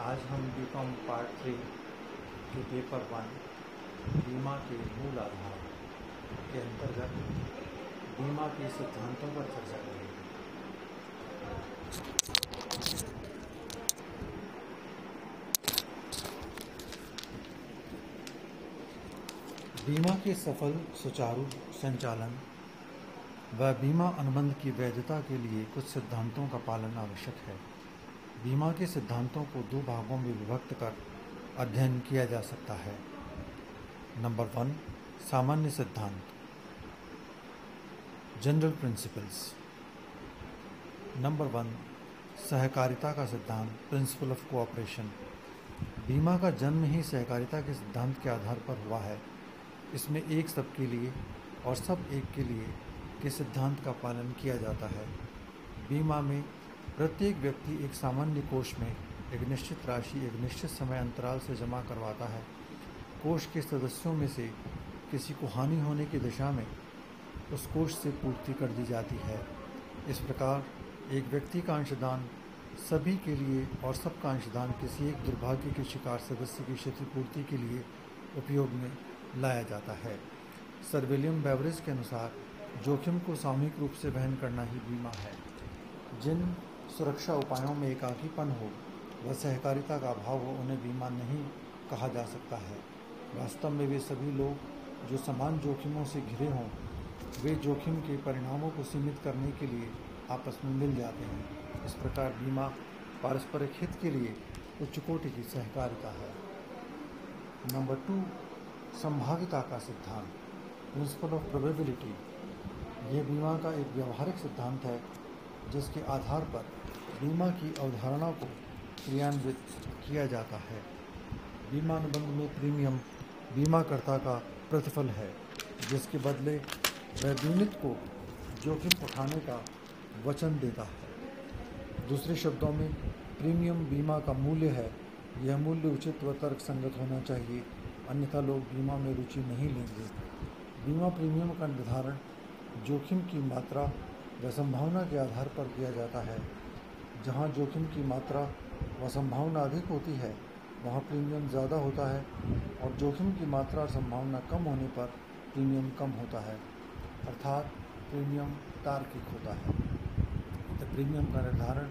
आज हम BCom part 3 के पेपर 1 बीमा के मूल आधार के अंतर्गत बीमा के सिद्धांतों पर चर्चा करेंगे। बीमा के सफल सुचारू संचालन व बीमा अनुबंध की वैधता के लिए कुछ सिद्धांतों का पालन आवश्यक है। बीमा के सिद्धांतों को दो भागों में विभक्त कर अध्ययन किया जा सकता है। नंबर 1, सामान्य सिद्धांत, जनरल प्रिंसिपल्स। नंबर 1, सहकारिता का सिद्धांत, प्रिंसिपल ऑफ कोऑपरेशन। बीमा का जन्म ही सहकारिता के सिद्धांत के आधार पर हुआ है। इसमें एक सबके लिए और सब एक के लिए के सिद्धांत का पालन किया जाता है। बीमा में प्रत्येक व्यक्ति एक सामान्य कोष में एक निश्चित राशि एक निश्चित समय अंतराल से जमा करवाता है। कोष के सदस्यों में से किसी को हानि होने की दशा में उस कोष से पूर्ति कर दी जाती है। इस प्रकार एक व्यक्ति का अंशदान सभी के लिए और सबका अंशदान किसी एक दुर्भाग्य के शिकार सदस्य की क्षतिपूर्ति के लिए उपयोग में लाया जाता है। सर विलियम बेवरेज के अनुसार जोखिम को सामूहिक रूप से वहन करना ही बीमा है। जिन सुरक्षा उपायों में एकाकीपन हो व सहकारिता का अभाव हो उन्हें बीमा नहीं कहा जा सकता है। वास्तव में वे सभी लोग जो समान जोखिमों से घिरे हों, वे जोखिम के परिणामों को सीमित करने के लिए आपस में मिल जाते हैं। इस प्रकार बीमा पारस्परिक हित के लिए उच्च कोटि की सहकारिता है। नंबर 2, संभाव्यता का सिद्धांत, प्रिंसिपल ऑफ प्रोबेबिलिटी। यह बीमा का एक व्यवहारिक सिद्धांत है जिसके आधार पर बीमा की अवधारणा को क्रियान्वित किया जाता है। बीमा अनुबंध में प्रीमियम बीमाकर्ता का प्रतिफल है जिसके बदले वह बीमित को जोखिम उठाने का वचन देता है। दूसरे शब्दों में प्रीमियम बीमा का मूल्य है। यह मूल्य उचित व तर्कसंगत होना चाहिए, अन्यथा लोग बीमा में रुचि नहीं लेंगे। बीमा प्रीमियम का निर्धारण जोखिम की मात्रा व संभावना के आधार पर किया जाता है। जहाँ जोखिम की मात्रा व संभावना अधिक होती है वहाँ प्रीमियम ज़्यादा होता है और जोखिम की मात्रा और संभावना कम होने पर प्रीमियम कम होता है, अर्थात प्रीमियम तार्किक होता है। तो प्रीमियम का निर्धारण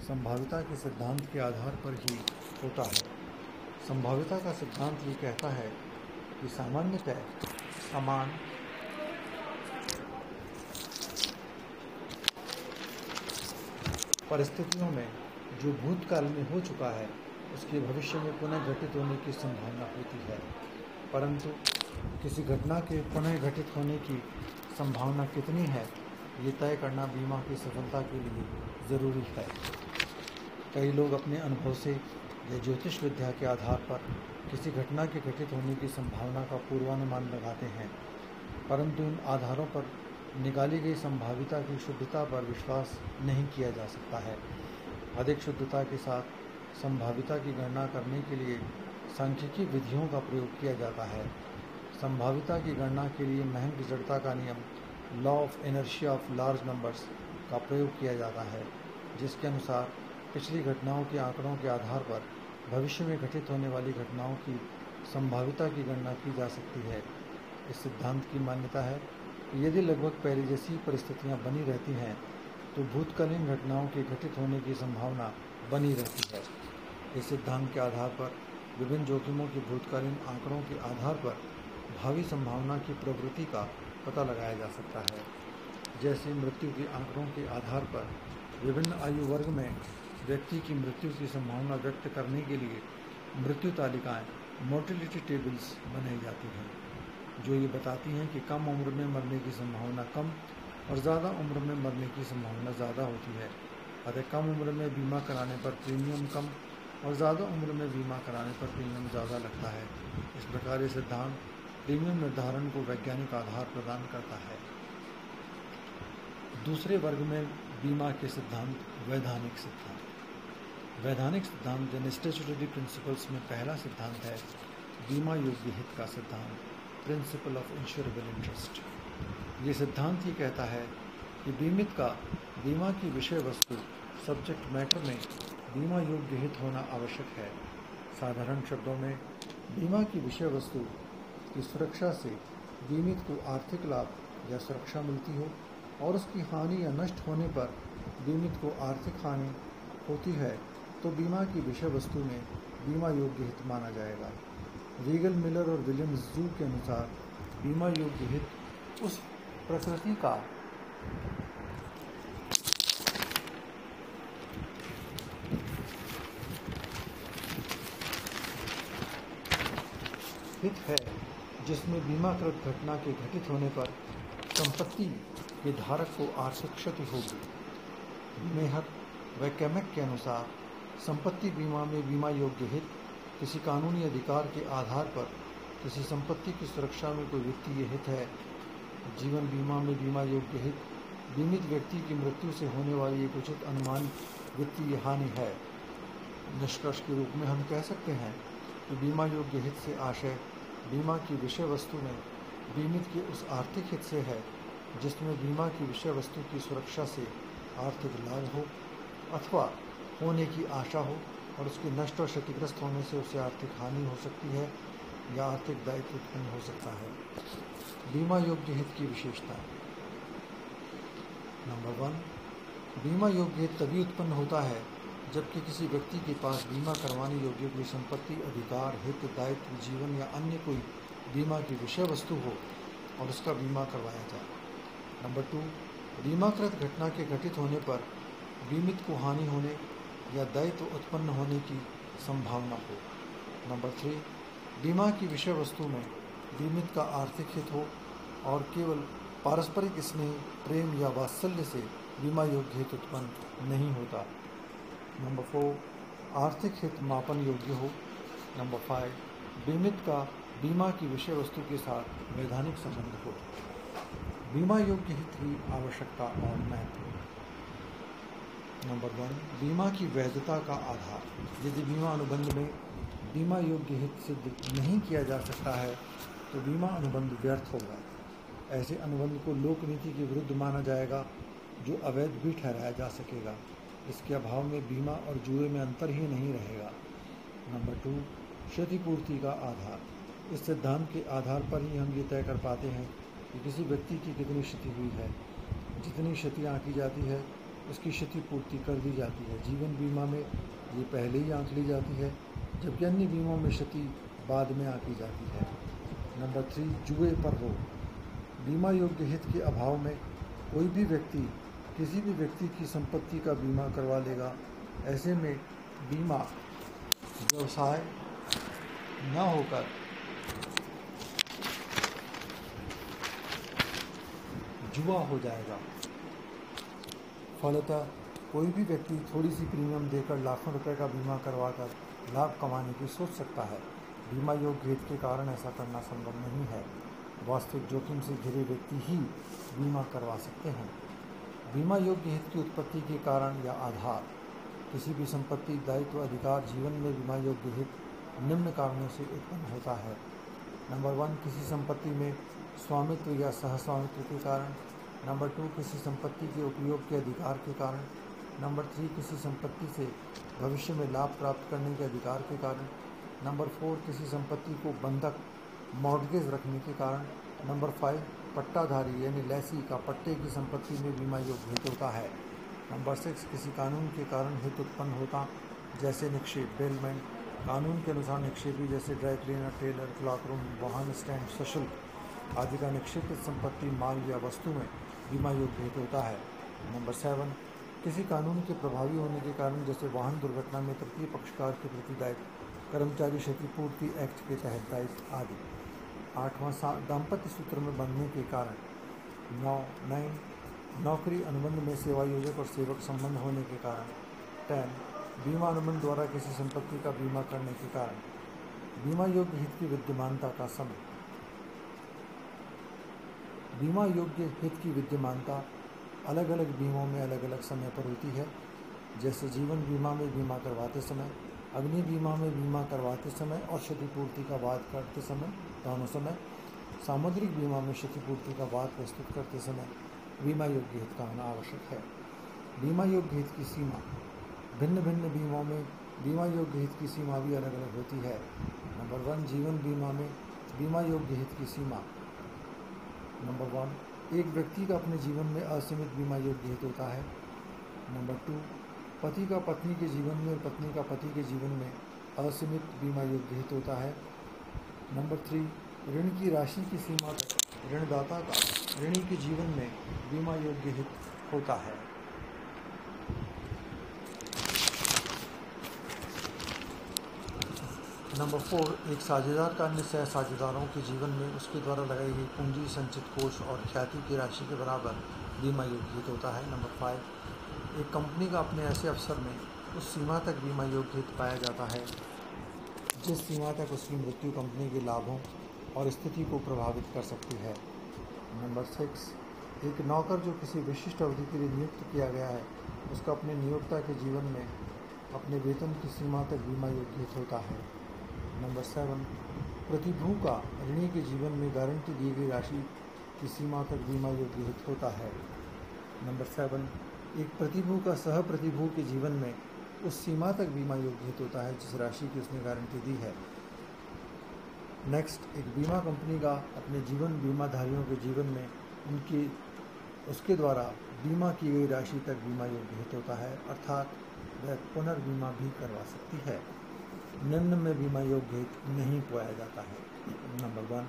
संभाव्यता के सिद्धांत के आधार पर ही होता है। संभाव्यता का सिद्धांत ये कहता है कि सामान्यतः समान परिस्थितियों में जो भूतकाल में हो चुका है उसके भविष्य में पुनः घटित होने की संभावना होती है, परंतु किसी घटना के पुनः घटित होने की संभावना कितनी है ये तय करना बीमा की सफलता के लिए ज़रूरी है। कई लोग अपने अनुभव से या ज्योतिष विद्या के आधार पर किसी घटना के घटित होने की संभावना का पूर्वानुमान लगाते हैं, परंतु इन आधारों पर निकाली गई संभाव्यता की शुद्धता पर विश्वास नहीं किया जा सकता है। अधिक शुद्धता के साथ संभाव्यता की गणना करने के लिए सांख्यिकी विधियों का प्रयोग किया जाता है। संभाव्यता की गणना के लिए महंग जड़ता का नियम, law of inertia of large numbers का प्रयोग किया जाता है, जिसके अनुसार पिछली घटनाओं के आंकड़ों के आधार पर भविष्य में घटित होने वाली घटनाओं की संभाव्यता की गणना की जा सकती है। इस सिद्धांत की मान्यता है कि यदि लगभग पहले जैसी परिस्थितियां बनी रहती हैं तो भूतकालीन घटनाओं के घटित होने की संभावना बनी रहती है। इस सिद्धांत के आधार पर विभिन्न जोखिमों के भूतकालीन आंकड़ों के आधार पर भावी संभावना की प्रवृत्ति का पता लगाया जा सकता है। जैसे मृत्यु के आंकड़ों के आधार पर विभिन्न आयु वर्ग में व्यक्ति की मृत्यु की संभावना व्यक्त करने के लिए मृत्यु तालिकाएँ, मोर्टिलिटी टेबल्स बनाई जाती हैं, जो ये बताती हैं कि कम उम्र में मरने की संभावना कम और ज़्यादा उम्र में मरने की संभावना ज़्यादा होती है। अतः कम उम्र में बीमा कराने पर प्रीमियम कम और ज़्यादा उम्र में बीमा कराने पर प्रीमियम ज़्यादा लगता है। इस प्रकार ये सिद्धांत प्रीमियम निर्धारण को वैज्ञानिक आधार प्रदान करता है। दूसरे वर्ग में बीमा के सिद्धांत, वैधानिक सिद्धांत। वैधानिक सिद्धांत यानी स्टैट्यूटरी प्रिंसिपल्स में पहला सिद्धांत है बीमा योग्य हित का सिद्धांत, प्रिंसिपल ऑफ इंश्योरेबल इंटरेस्ट। ये सिद्धांत ये कहता है कि बीमित का बीमा की विषय वस्तु सब्जेक्ट मैटर में बीमा योग्य हित होना आवश्यक है। साधारण शब्दों में बीमा की विषय वस्तु की सुरक्षा से बीमित को आर्थिक लाभ या सुरक्षा मिलती हो और उसकी हानि या नष्ट होने पर बीमित को आर्थिक हानि होती है तो बीमा की विषय वस्तु में बीमा योग्य हित माना जाएगा। रीगल मिलर और विलियम्स जू के अनुसार बीमा योग्य हित उस प्रकृति का हित है जिसमें बीमाकृत घटना के घटित होने पर संपत्ति के धारक को आर्थिक क्षति होगी। मेहर व कैमेक के अनुसार संपत्ति बीमा में बीमा योग्य हित किसी कानूनी अधिकार के आधार पर किसी संपत्ति की सुरक्षा में कोई वित्तीय हित है। जीवन बीमा में बीमा योग्य हित बीमित व्यक्ति की मृत्यु से होने वाली एक उचित अनुमान वित्तीय हानि है। निष्कर्ष के रूप में हम कह सकते हैं कि बीमा योग्य हित से आशय बीमा की विषय वस्तु में बीमित के उस आर्थिक हित से है जिसमें बीमा की विषय वस्तु की सुरक्षा से आर्थिक लाभ हो अथवा होने की आशा हो और उसके नष्ट और क्षतिग्रस्त होने से उसे आर्थिक हानि हो सकती है या आर्थिक दायित्व उत्पन्न हो सकता है। बीमा योग्य हित की विशेषताएं। नंबर 1, बीमा योग्य हित तभी उत्पन्न होता है जबकि किसी व्यक्ति के पास बीमा करवाने योग्य कोई संपत्ति, अधिकार, हित, दायित्व, जीवन या अन्य कोई बीमा की विषय वस्तु हो और उसका बीमा करवाया जाए। नंबर 2, बीमाकृत घटना के घटित होने पर बीमित को हानि होने या दायित्व उत्पन्न होने की संभावना हो। नंबर 3, बीमा की विषय वस्तु में बीमित का आर्थिक हित हो और केवल पारस्परिक स्नेह, प्रेम या वात्सल्य से बीमा योग्य हित उत्पन्न नहीं होता। नंबर 4, आर्थिक हित मापन योग्य हो। नंबर 5, बीमित का बीमा की विषय वस्तु के साथ वैधानिक संबंध हो। बीमा योग्य हित की आवश्यकता और महत्व। नंबर 1, बीमा की वैधता का आधार। यदि बीमा अनुबंध में बीमा योग्य हित सिद्ध नहीं किया जा सकता है तो बीमा अनुबंध व्यर्थ होगा। ऐसे अनुबंध को लोक नीति के विरुद्ध माना जाएगा जो अवैध भी ठहराया जा सकेगा। इसके अभाव में बीमा और जुए में अंतर ही नहीं रहेगा। नंबर 2, क्षतिपूर्ति का आधार। इस सिद्धांत के आधार पर ही हम ये तय कर पाते हैं कि किसी व्यक्ति की कितनी क्षति हुई है। जितनी क्षति आंकी जाती है उसकी क्षतिपूर्ति कर दी जाती है। जीवन बीमा में ये पहले ही आंक ली जाती है जबकि अन्य बीमों में क्षति बाद में आंकी जाती है। नंबर 3, जुए पर रोक। बीमा योग्य हित के अभाव में कोई भी व्यक्ति किसी भी व्यक्ति की संपत्ति का बीमा करवा लेगा। ऐसे में बीमा व्यवसाय न होकर जुआ हो जाएगा। फलतः कोई भी व्यक्ति थोड़ी सी प्रीमियम देकर लाखों रुपए का बीमा करवाकर लाभ कमाने की सोच सकता है। बीमा योग्य हित के कारण ऐसा करना संभव नहीं है। वास्तविक जोखिम से घिरे व्यक्ति ही बीमा करवा सकते हैं। बीमा योग्य हित की उत्पत्ति के कारण या आधार। किसी भी संपत्ति, दायित्व, अधिकार, जीवन में बीमा योग्य हित निम्न कारणों से उत्पन्न होता है। नंबर 1, किसी संपत्ति में स्वामित्व या सहस्वामित्व के कारण। नंबर 2, किसी संपत्ति के उपयोग के अधिकार के कारण। नंबर 3, किसी संपत्ति से भविष्य में लाभ प्राप्त करने के अधिकार के कारण। नंबर 4, किसी संपत्ति को बंधक मॉर्गेज रखने के कारण। नंबर 5, पट्टाधारी यानी लैसी का पट्टे की संपत्ति में बीमा योग्य हित होता है। नंबर 6, किसी कानून के कारण हित उत्पन्न होता जैसे निक्षेप, बेलमेंट। कानून के अनुसार निक्षेपी जैसे dry cleaner, tailor, cloak room, वाहन स्टैंड, सशुल्क आदि का निक्षेपित संपत्ति, माल या वस्तु में बीमा योग्य हित होता है। नंबर 7, किसी कानून के प्रभावी होने के कारण जैसे वाहन दुर्घटना में तृतीय पक्षकार के प्रति दायित्व, कर्मचारी क्षतिपूर्ति एक्ट के तहत दायित्व आदि। 8वां, दाम्पत्य सूत्र में बंधने के कारण। 9, नौकरी अनुबंध में सेवायोजक और सेवक संबंध होने के कारण। 10, बीमा अनुबंध द्वारा किसी संपत्ति का बीमा करने के कारण। बीमा योग्य हित की विद्यमानता का समय। बीमा योग्य हित की विद्यमानता अलग अलग बीमों में अलग अलग समय पर होती है। जैसे जीवन बीमा में बीमा करवाते समय, अग्नि बीमा में बीमा करवाते समय और क्षतिपूर्ति का वाद करते समय, दोनों समय। सामुद्रिक बीमा में क्षतिपूर्ति का वाद प्रस्तुत करते समय बीमा योग्य हित का होना आवश्यक है। बीमा योग्य हित की सीमा। भिन्न भिन्न बीमाओं में बीमा योग्य हित की सीमा भी अलग अलग होती है। नंबर 1, जीवन बीमा में बीमा योग्य हित की सीमा। नंबर 1, एक व्यक्ति का अपने जीवन में असीमित बीमा योग्य हित होता है। नंबर 2, पति का पत्नी के जीवन में और पत्नी का पति के जीवन में असीमित बीमा योग्य हित होता है। नंबर 3, ऋण की राशि की सीमा तक ऋणदाता का ऋणी के जीवन में बीमा योग्य हित होता है। नंबर 4, एक साझेदार का अन्य सह साझेदारों के जीवन में उसके द्वारा लगाई गई पूंजी, संचित कोष और ख्याति की राशि के बराबर बीमा योग्य हित होता है। नंबर 5, एक कंपनी का अपने ऐसे अवसर में उस सीमा तक बीमा योग्य हित पाया जाता है जिस सीमा तक उसकी मृत्यु कंपनी के लाभों और स्थिति को प्रभावित कर सकती है। नंबर 6, एक नौकर जो किसी विशिष्ट अवधि के लिए नियुक्त किया गया है उसका अपने नियोक्ता के जीवन में अपने वेतन की सीमा तक बीमा योग्य हित होता है। नंबर 7, प्रतिभू का ऋणी के जीवन में गारंटी दी गई राशि की सीमा तक बीमा योग्य हित होता है। नंबर 7, एक प्रतिभू का सह प्रतिभू के जीवन में उस सीमा तक बीमा योग्य हित होता है जिस राशि की उसने गारंटी दी है। नेक्स्ट, एक बीमा कंपनी का अपने जीवन बीमाधारियों के जीवन में उसके द्वारा बीमा की गई राशि तक बीमा योग्य हित होता है, अर्थात वह पुनर्बीमा भी करवा सकती है। निम्न में बीमा योग्य हित नहीं पाया जाता है। नंबर 1,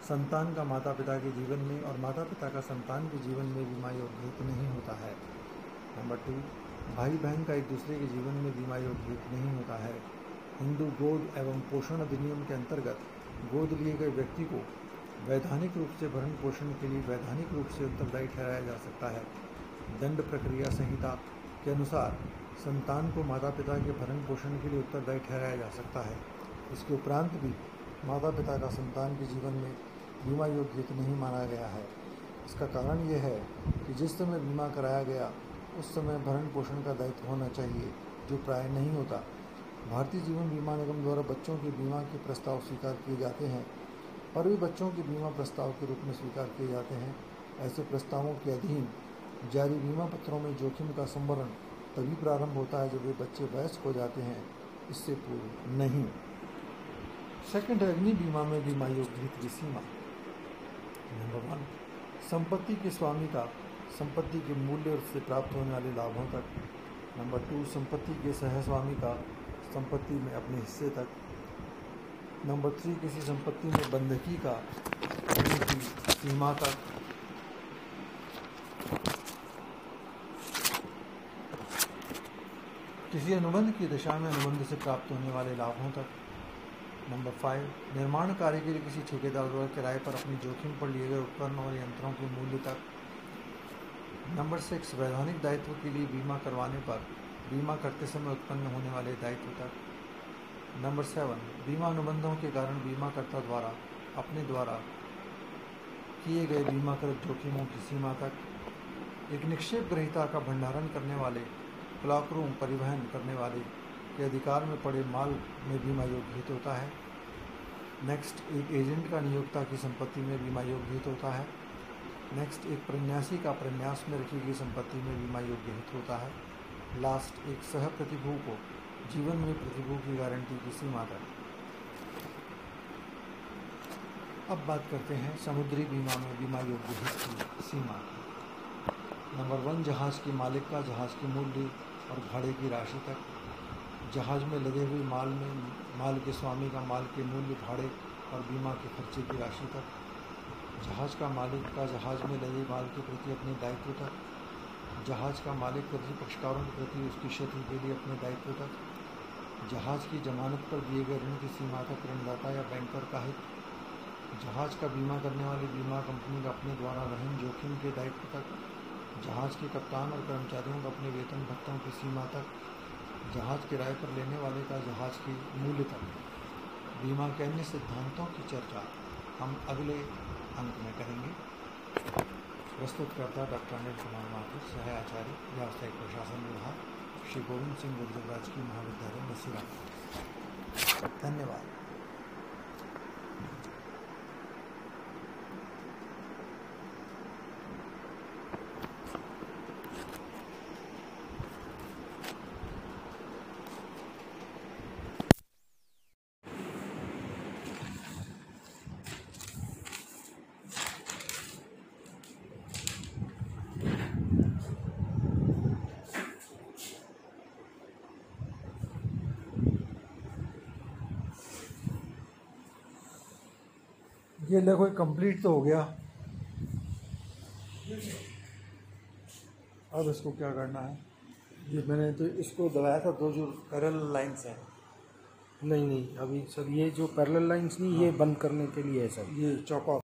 संतान का माता पिता के जीवन में और माता पिता का संतान के जीवन में बीमा योग्य हित नहीं होता है। नंबर 2, भाई बहन का एक दूसरे के जीवन में बीमा योग्य हित नहीं होता है। हिंदू गोद एवं पोषण अधिनियम के अंतर्गत गोद लिए गए व्यक्ति को वैधानिक रूप से भरण पोषण के लिए वैधानिक रूप से उत्तरदायी ठहराया जा सकता है। दंड प्रक्रिया संहिता के अनुसार संतान को माता पिता के भरण पोषण के लिए उत्तरदायी ठहराया जा सकता है। इसके उपरांत भी माता पिता का संतान के जीवन में बीमा योग्य हित नहीं माना गया है। इसका कारण यह है कि जिस समय बीमा कराया गया उस समय भरण पोषण का दायित्व होना चाहिए, जो प्राय नहीं होता। भारतीय जीवन बीमा निगम द्वारा बच्चों के बीमा के प्रस्ताव स्वीकार किए जाते हैं, पर वे बच्चों के बीमा प्रस्ताव के रूप में स्वीकार किए जाते हैं। ऐसे प्रस्तावों के अधीन जारी बीमा पत्रों में जोखिम का संवरण तभी प्रारंभ होता है जब वे बच्चे वयस्क हो जाते हैं, इससे पूर्व नहीं। सेकंड है अग्नि बीमा में बीमा योग्य हित की सीमा। नंबर 1, संपत्ति के स्वामी का संपत्ति के मूल्य और उससे प्राप्त होने वाले लाभों तक। नंबर 2, संपत्ति के सहस्वामी का संपत्ति में अपने हिस्से तक। नंबर 3, किसी संपत्ति में बंधकी का की सीमा तक। किसी अनुबंध की दशा में अनुबंध से प्राप्त होने वाले लाभों तक। नंबर 5, निर्माण कार्य के लिए किसी ठेकेदार द्वारा किराए पर अपनी जोखिम पर लिए गए उपकरण और यंत्रों के मूल्य तक। नंबर 6, वैधानिक दायित्व के लिए बीमा करवाने पर बीमा करते समय उत्पन्न होने वाले दायित्व तक। नंबर 7, बीमा अनुबंधों के कारण बीमाकर्ता द्वारा अपने द्वारा किए गए बीमाकृत जोखिमों की सीमा तक। एक निक्षेप ग्रहीता का भंडारण करने वाले, क्लॉक रूम परिवहन करने वाले के अधिकार में पड़े माल में बीमा योग्य हित होता है। नेक्स्ट, एक एजेंट का नियोक्ता की संपत्ति में बीमा योग्य हित होता है। नेक्स्ट, एक प्रन्यासी का प्रन्यास में रखी गई संपत्ति में बीमा योग्य हित होता है। लास्ट, एक सह प्रतिभू को जीवन में प्रतिभू की गारंटी की सीमा तक। अब बात करते हैं समुद्री बीमा में बीमा योग्य हित की सीमा। नंबर 1, जहाज के मालिक का जहाज के मूल्य और भाड़े की राशि तक। जहाज में लगे हुए माल के स्वामी का माल के मूल्य, भाड़े और बीमा के खर्चे की राशि तक। जहाज का मालिक का जहाज में लगे माल के प्रति अपने दायित्व तक। जहाज का मालिक प्रतिपक्षकारों के प्रति उसकी क्षति के लिए अपने दायित्व तक। जहाज की जमानत पर दिए गए ऋण की सीमा तक ऋणदाता या बैंकर का हित। जहाज का बीमा करने वाली बीमा कंपनी का अपने द्वारा वहन जोखिम के दायित्व तक। जहाज के कप्तान और कर्मचारियों का अपने वेतन भत्तों की सीमा तक। जहाज किराए पर लेने वाले का जहाज की मूल्य तक। बीमा के अन्य सिद्धांतों की चर्चा हम अगले अंक में करेंगे। प्रस्तुतकर्ता डॉक्टर अनिल कुमार माथुर, सह आचार्य व्यावसायिक प्रशासन विभाग, श्री गोविंद सिंह गुर्जर राजकीय महाविद्यालय नसीराबाद। धन्यवाद। ये देखो कंप्लीट तो हो गया। अब इसको क्या करना है, ये मैंने तो इसको दबाया था, दो जो पैरेलल लाइंस हैं। नहीं नहीं, अभी सर ये जो पैरेलल लाइंस नहीं, ये बंद करने के लिए है सर। ये चौक ऑफ